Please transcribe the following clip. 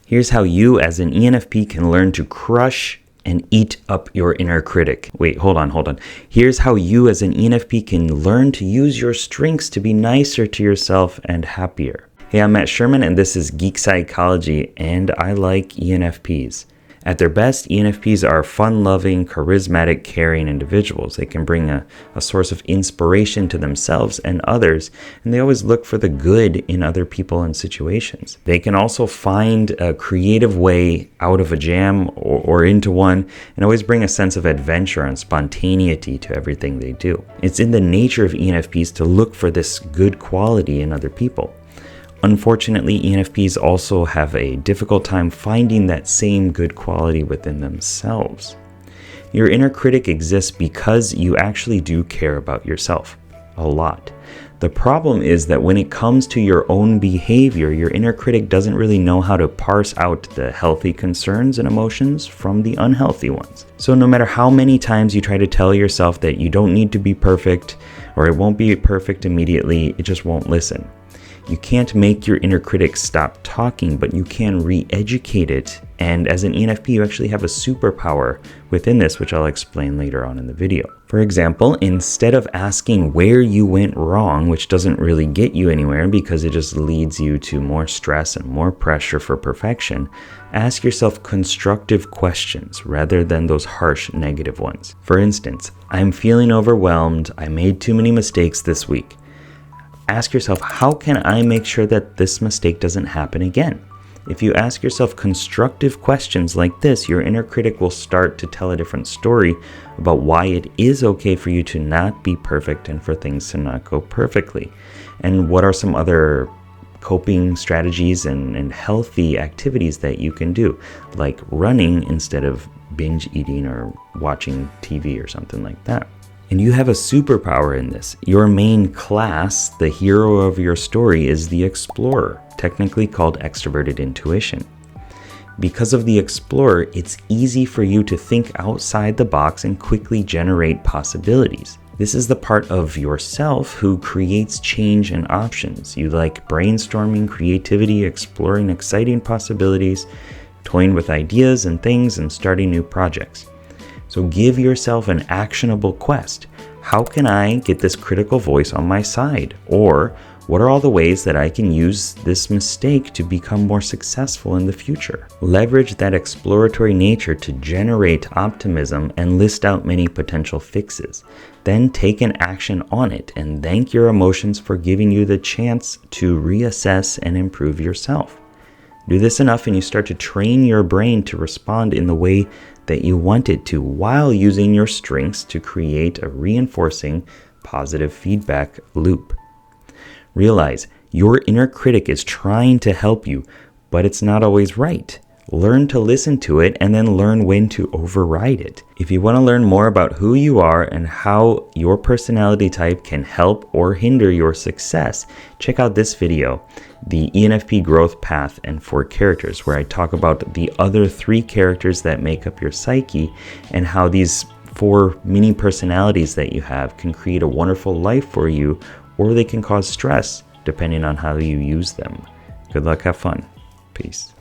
Here's how you as an ENFP can learn to crush and eat up your inner critic. Wait, hold on. Here's how you as an ENFP can learn to use your strengths to be nicer to yourself and happier. Hey, I'm Sherman and this is Geek Psychology, and I like ENFPs. At their best, ENFPs are fun-loving, charismatic, caring individuals. They can bring a source of inspiration to themselves and others, and they always look for the good in other people and situations. They can also find a creative way out of a jam or into one, and always bring a sense of adventure and spontaneity to everything they do. It's in the nature of ENFPs to look for this good quality in other people. Unfortunately, ENFPs also have a difficult time finding that same good quality within themselves. Your inner critic exists because you actually do care about yourself a lot. The problem is that when it comes to your own behavior, your inner critic doesn't really know how to parse out the healthy concerns and emotions from the unhealthy ones. So no matter how many times you try to tell yourself that you don't need to be perfect, or it won't be perfect immediately, it just won't listen. You can't make your inner critic stop talking, but you can re-educate it. And as an ENFP, you actually have a superpower within this, which I'll explain later on in the video. For example, instead of asking where you went wrong, which doesn't really get you anywhere because it just leads you to more stress and more pressure for perfection, ask yourself constructive questions rather than those harsh negative ones. For instance, I'm feeling overwhelmed. I made too many mistakes this week. Ask yourself, how can I make sure that this mistake doesn't happen again? If you ask yourself constructive questions like this, your inner critic will start to tell a different story about why it is okay for you to not be perfect and for things to not go perfectly. And what are some other coping strategies and healthy activities that you can do, like running instead of binge eating or watching TV or something like that. And you have a superpower in this. Your main class, the hero of your story, is the explorer, technically called extroverted intuition. Because of the explorer, it's easy for you to think outside the box and quickly generate possibilities. This is the part of yourself who creates change and options. You like brainstorming, creativity, exploring exciting possibilities, toying with ideas and things, and starting new projects. So give yourself an actionable quest. How can I get this critical voice on my side? Or what are all the ways that I can use this mistake to become more successful in the future? Leverage that exploratory nature to generate optimism and list out many potential fixes. Then take an action on it and thank your emotions for giving you the chance to reassess and improve yourself. Do this enough and you start to train your brain to respond in the way that you want it to, while using your strengths to create a reinforcing positive feedback loop. Realize your inner critic is trying to help you, but it's not always right. Learn to listen to it and then learn when to override it. If you want to learn more about who you are and how your personality type can help or hinder your success, check out this video, the ENFP Growth Path and 4 Characters, where I talk about the other 3 characters that make up your psyche and how these 4 mini personalities that you have can create a wonderful life for you, or they can cause stress depending on how you use them. Good luck, have fun. Peace.